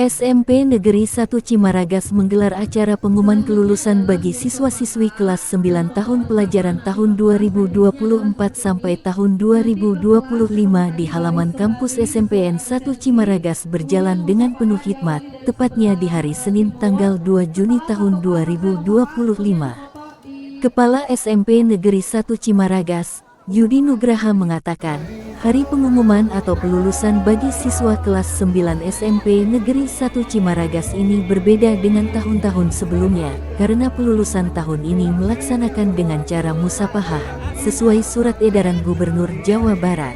SMP Negeri 1 Cimaragas menggelar acara pengumuman kelulusan bagi siswa-siswi kelas 9 tahun pelajaran tahun 2024 sampai tahun 2025 di halaman kampus SMPN 1 Cimaragas berjalan dengan penuh hikmat, tepatnya di hari Senin tanggal 2 Juni tahun 2025. Kepala SMP Negeri 1 Cimaragas, Yudi Nugraha mengatakan, hari pengumuman atau kelulusan bagi siswa kelas 9 SMP Negeri 1 Cimaragas ini berbeda dengan tahun-tahun sebelumnya, karena pelulusan tahun ini melaksanakan dengan cara musafahah, sesuai surat edaran Gubernur Jawa Barat.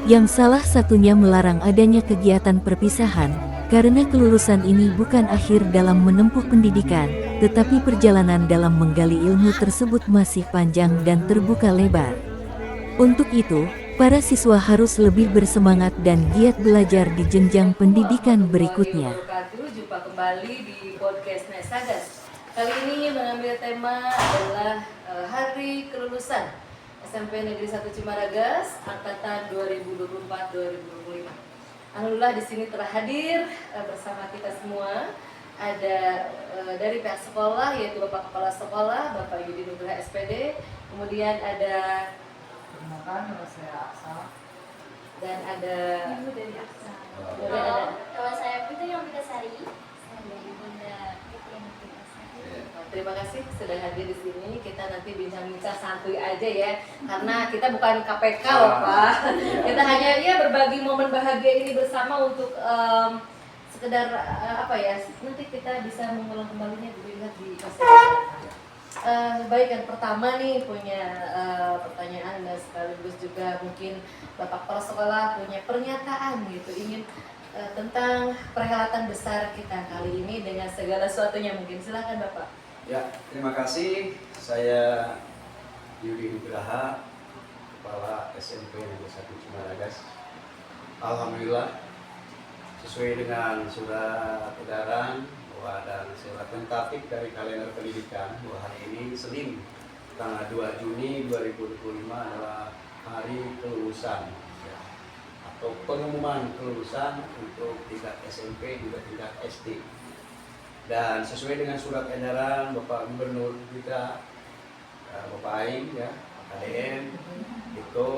Yang salah satunya melarang adanya kegiatan perpisahan, karena kelulusan ini bukan akhir dalam menempuh pendidikan, tetapi perjalanan dalam menggali ilmu tersebut masih panjang dan terbuka lebar. Untuk itu, para siswa harus lebih bersemangat dan giat belajar di jenjang pendidikan berikutnya. Jumpa kembali di podcast Nesagas. Kali ini mengambil tema adalah Hari Kelulusan SMP Negeri 1 Cimaragas angkatan 2024-2025. Alhamdulillah di sini telah hadir bersama kita semua. Ada dari pihak sekolah, yaitu Bapak Kepala Sekolah, Bapak Yudi Nugraha SPD. Kemudian ada nama saya Aksa. Dan ada Ibu dari Aksa. Kalau saya Putri yang Sari, saya dari Bunda Putri yang Sari. Terima kasih sudah hadir di sini. Kita nanti bincang-bincang santuy aja ya, karena kita bukan KPK loh Pak. Kita hanya ya berbagi momen bahagia ini bersama untuk sekedar apa ya, nanti kita bisa mengulang kembalinya dilihat di masa depan. Baik, yang pertama nih punya pertanyaan dan sekaligus juga mungkin Bapak Kepala Sekolah punya pernyataan gitu, ingin tentang perhelatan besar kita kali ini dengan segala sesuatunya mungkin. Silakan Bapak. Ya, terima kasih. Saya Yudi Nugraha, Kepala SMP Negeri 1 Cimaragas. Alhamdulillah, sesuai dengan surat edaran bahwa ada surat tentatif dari kalender pendidikan bahwa hari ini Senin tanggal 2 Juni 2025 adalah hari kelulusan ya, atau pengumuman kelulusan untuk tingkat SMP juga tingkat SD. Dan sesuai dengan surat edaran Bapak Gubernur kita, Bapak Aing ya, KDM, itu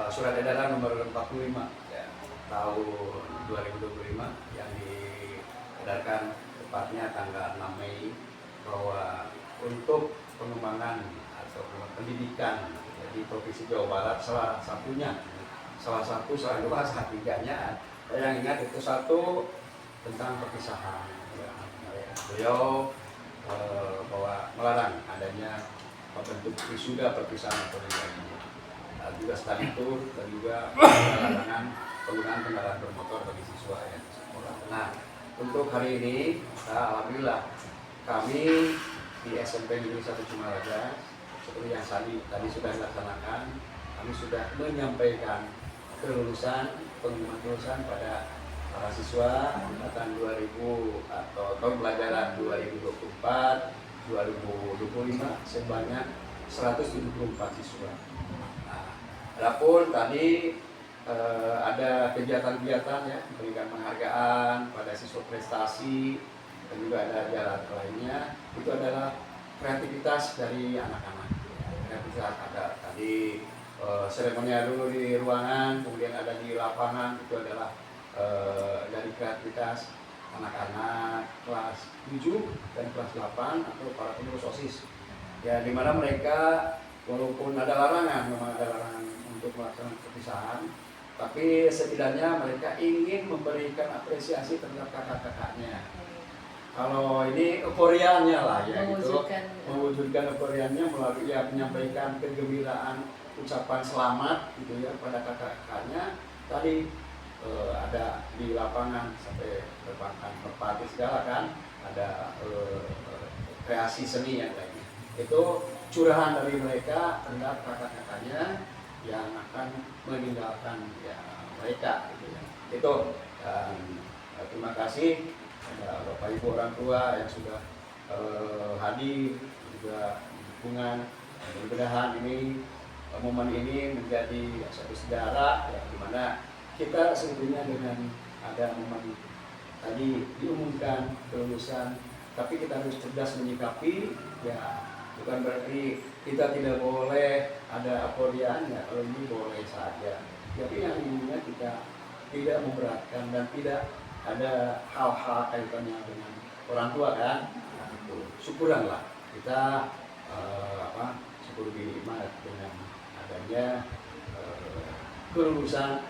surat edaran nomor 45 ya, tahun 2025 yang diedarkan tepatnya tanggal 6 Mei bahwa untuk pengembangan atau pendidikan di Provinsi Jawa Barat salah satu, salah dua, salah tiganya, saya yang ingat itu satu tentang perpisahan. Beliau bahwa melarang adanya bentuk wisuda perpisahan atau lainnya. Juga sekaligus dan juga larangan penggunaan kendaraan bermotor bagi siswa yang sekolah. Nah, untuk hari ini, alhamdulillah kami di SMP Negeri 1 Cimaragas seperti yang tadi sudah dilaksanakan, kami sudah menyampaikan kelulusan, pengumuman kelulusan pada para siswa angkatan 2000 atau tahun pelajaran 2024-2025 sebanyak 174 siswa. Nah, adapun tadi ada kegiatan-kegiatan ya, memberikan penghargaan pada siswa prestasi dan juga ada jalan lainnya. Itu adalah kreativitas dari anak-anak. Kreativitas ada tadi seremonial dulu di ruangan, kemudian ada di lapangan, itu adalah dari kreativitas anak-anak kelas 7 dan kelas 8 atau para pengurus OSIS ya, dimana mereka walaupun ada larangan, memang ada larangan untuk melaksanakan perpisahan, tapi setidaknya mereka ingin memberikan apresiasi terhadap kakak-kakaknya. Kalau ini euforianya lah ya, mewujudkan euforianya melalui ya, menyampaikan kegembiraan, ucapan selamat gitu ya pada kakak-kakaknya. Tadi ada di lapangan sampai terbangkan merpati segala kan, ada kreasi seni yang lainnya. Itu curahan dari mereka terhadap kakak-kakaknya yang akan meninggalkan ya, mereka gitu ya. Itu terima kasih ada Bapak Ibu orang tua yang sudah hadir juga dukungan. Mudah-mudahan ini momen ini menjadi satu sejarah ya, di mana kita sebetulnya dengan ada momen tadi diumumkan kelulusan, tapi kita harus cerdas menyikapi. Ya, bukan berarti kita tidak boleh ada apodian, ya kalau ini boleh saja. Tapi yang intinya kita tidak memberatkan dan tidak ada hal-hal kaitannya dengan orang tua kan. Nah, itu syukuranlah kita syukur nikmat dengan adanya kelulusan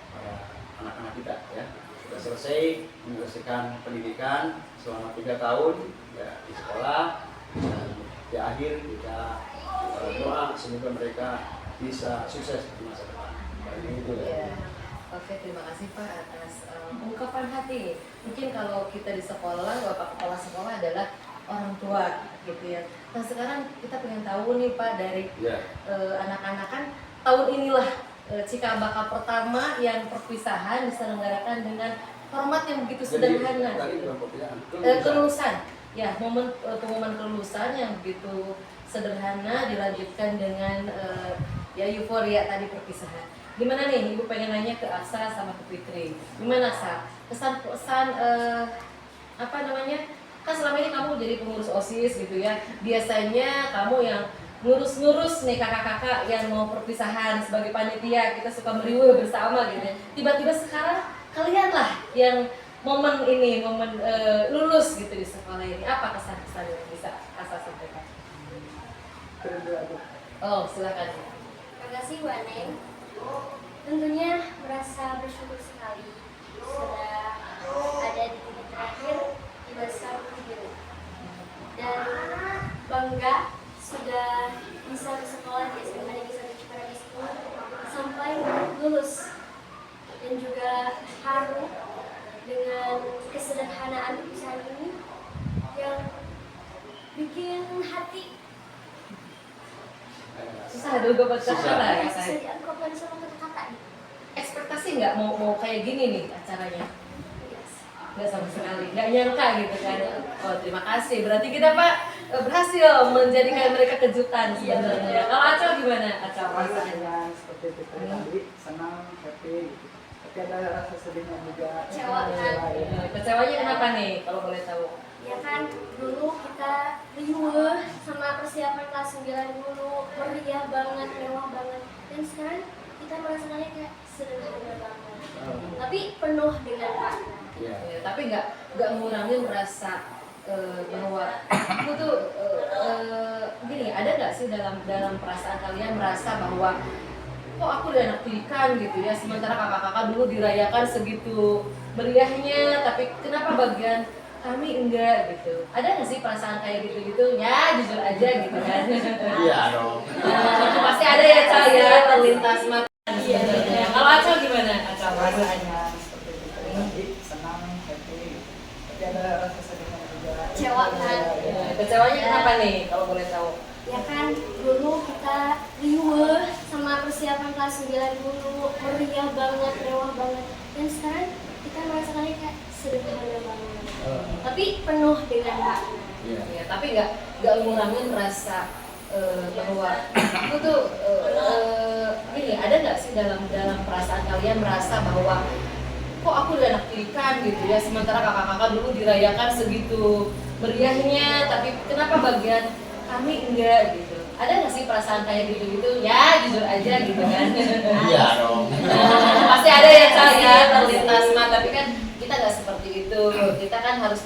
para anak-anak kita ya. Sudah selesai menyelesaikan pendidikan selama 3 tahun ya di sekolah, dan di akhir kita doa semoga mereka bisa sukses di masa depan. Itu ya. Oke, terima kasih Pak atas ungkapan hati. Mungkin kalau kita di sekolah, Bapak Kepala Sekolah adalah orang tua gitu ya. Nah sekarang kita pengen tahu nih Pak dari anak-anak kan tahun inilah cikal bakal pertama yang perpisahan diselenggarakan dengan format yang begitu sederhana. Kelulusan, ya momen pengumuman kelulusan yang begitu sederhana dilanjutkan dengan ya euforia tadi perpisahan. Gimana nih Ibu pengen nanya ke Asa sama ke Fitri, gimana Sa? Kesan-pesan apa namanya? Kan selama ini kamu jadi pengurus OSIS gitu ya. Biasanya kamu yang ngurus-ngurus nih kakak-kakak yang mau perpisahan sebagai panitia, kita suka meriwuh bersama gitu. Tiba-tiba sekarang kalian lah yang momen ini, momen lulus gitu di sekolah ini. Apa kesan-kesan yang bisa Asa sampaikan? Oh, silakan. Terima kasih Bu Aneng. Tentunya merasa bersyukur sekali sudah ada di titik terakhir di masa biru, dan bangga sudah bisa bersekolah di SMA Negeri 1 Ciparangas itu sampai lulus, dan juga haru dengan kesederhanaan perpisahan ini yang bikin hati Susah juga buat kata ya susah saya. diungkapkan sama kata-kata. Ekspektasi nggak mau kayak gini nih acaranya? Nggak sama sekali, nggak nyangka gitu kan. Oh terima kasih, berarti kita Pak berhasil menjadikan mereka kejutan sebenarnya. Kalau Acel gimana? Acel perasaannya? Seperti kita tadi, senang, happy gitu. Tapi ada rasa sedihnya juga. Kecewa kan? Kecewanya kenapa nih kalau boleh tahu? Ya kan, dulu kita riuh sama persiapan kelas 9 dulu, meriah banget, mewah banget. Dan sekarang kita merasakannya kayak sederhana banget. Tapi penuh dengan makna. Ya, tapi nggak ngurangin rasa bahwa itu tuh gini, ada nggak sih dalam perasaan kalian merasa bahwa kok aku udah anak pendidikan gitu ya, sementara kakak-kakak dulu dirayakan segitu meriahnya, tapi kenapa bagian kami enggak gitu? Ada nggak sih perasaan kayak gitu-gitu? Ya jujur aja gitu kan. Iya dong. Pasti ada ya Cal ya, terlintas mata sebenarnya. Kalau Acel gimana? Acel perasaannya? Seperti kita tadi, senang, happy. Tapi ada rasa sedihnya juga. Kecewa kan? Kecewanya kenapa nih kalau boleh tahu? Ya kan, dulu kita riuh sama persiapan kelas 9 dulu, meriah banget, mewah banget. Dan sekarang kita merasakannya kayak sederhana banget. Tapi penuh dengan makna. Ya, tapi nggak ngurangin rasa bahwa itu tuh gini, ada nggak sih dalam perasaan kalian merasa bahwa kok aku udah anak pendidikan gitu ya, sementara kakak-kakak dulu dirayakan segitu meriahnya, tapi kenapa bagian kami enggak gitu? Ada nggak sih perasaan kayak gitu-gitu? Ya jujur aja gitu kan. Iya dong. Pasti ada ya Cal ya, terlintas mata, tapi kan kita nggak seperti itu. Kita kan harus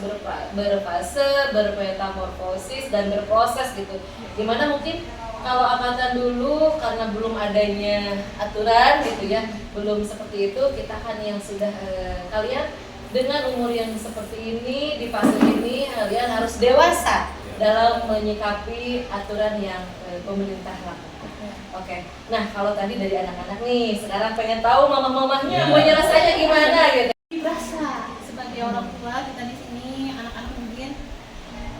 berfase, bermetamorfosis dan berproses gitu. Dimana mungkin kalau angkatan dulu karena belum adanya aturan gitu ya, belum seperti itu, kita kan yang sudah kalian dengan umur yang seperti ini, di fase ini kalian harus dewasa dalam menyikapi aturan yang pemerintah lakukan. Oke. Nah kalau tadi dari anak-anak nih, sekarang pengen tahu mama-mamahnya maunya rasanya gimana gitu. Berasa sebagai orang tua kita di sini, anak-anak mungkin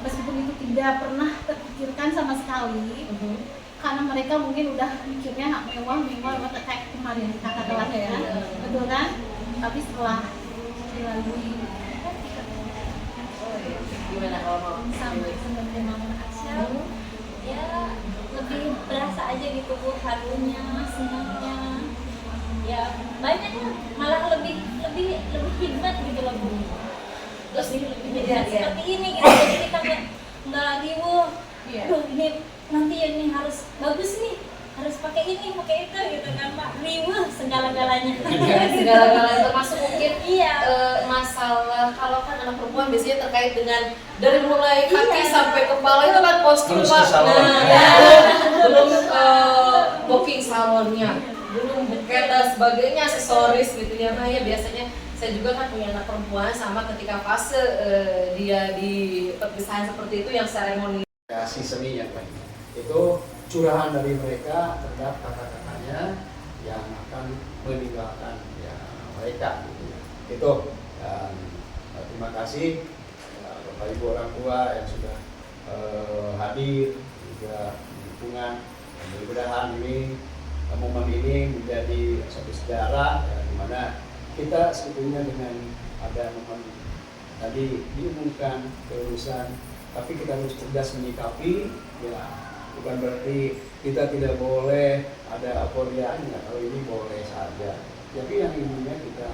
meskipun itu tidak pernah terpikirkan sama sekali, karena mereka mungkin udah mikirnya mewah kayak kemarin kakak kelas ya, betul kan? Tapi setelah dilalui Gimana kalau mau? sampai mama Asia, ya lebih berasa aja gitu Bu, harunya, senangnya, ya banyak lah, malah lebih hikmat gitu loh Bu. terus Jadi iya. seperti ini gitu, jadi kita nggak riuh. Iya. Aduh, ini nanti ini harus bagus nih, harus pakai ini, pakai itu gitu kan Pak. Riuh segala-galanya. Segala-galanya termasuk mungkin Iya. masalah kalau kan anak perempuan biasanya terkait dengan dari mulai kaki Iya. sampai kepala itu kan kostum Terus Pak. ke salon. Nah, Iya. belum booking salonnya, belum buket dan sebagainya, aksesoris gitu ya. Nah ya biasanya saya juga kan punya anak perempuan, sama ketika fase dia di perpisahan seperti itu yang seremoni. Kreasi seni yang lain itu curahan dari mereka terhadap kakak-kakaknya yang akan meninggalkan ya, mereka gitu ya. Itu dan terima kasih ya, Bapak Ibu orang tua yang sudah hadir juga dukungan, dan mudah-mudahan ini momen ini menjadi satu sejarah ya, di mana kita sebetulnya dengan ada momen tadi diumumkan kelulusan, tapi kita harus cerdas menyikapi ya, bukan berarti kita tidak boleh ada euforianya, kalau ini boleh saja, tapi yang intinya kita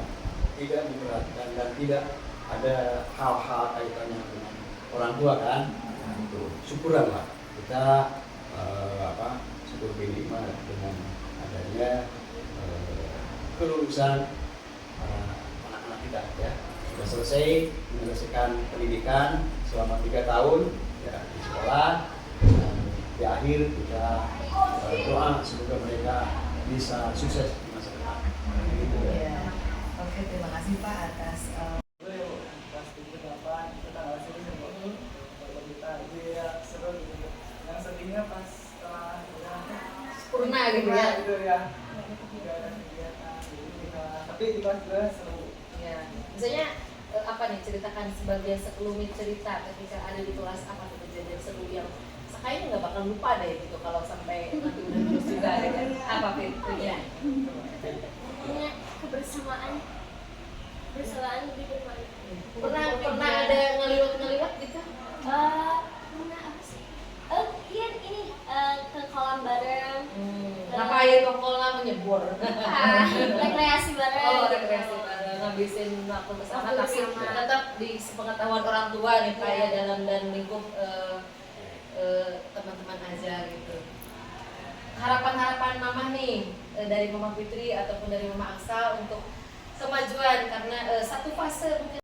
tidak memberatkan dan tidak ada hal-hal kaitannya dengan orang tua kan. Nah, itu syukuranlah kita syukur bernikmat dengan adanya kelulusan anak-anak kita ya, sudah selesai menyelesaikan pendidikan selama 3 tahun ya, di sekolah, dan di akhir kita doa semoga mereka bisa sukses di masa depan. Gitu ya. Iya. Oke, terima kasih Pak atas Pas 7-8 kita tanggal sini seru. Kalau kita itu ya seru gitu. Yang sedihnya pas setelah udah sempurna gitu ya. Gitu ya. Tidak ada kegiatan. Jadi kita, tapi di kelas 2 seru. Ya, misalnya apa nih, ceritakan sebagai sekelumit cerita ketika ada di kelas, apa tuh kejadian seru yang kayaknya nggak bakal lupa deh gitu kalau sampai nanti udah lulus juga ada kan, apa punya Punya kebersamaan lebih bermakna. pernah ada ngeliwat gitu. Pernah apa sih? Iya ini ke kolam bareng. Ngapain kok kolam menyebur? Rekreasi bareng. Oh, rekreasi bareng, ngabisin waktu bersama, Waktu tapi bersama. tetap di sepengetahuan orang tua nih Pak ya, dalam dan lingkup teman-teman aja gitu. Harapan-harapan Mama nih dari Mama Fitri ataupun dari Mama Aksa untuk kemajuan, karena satu fase mungkin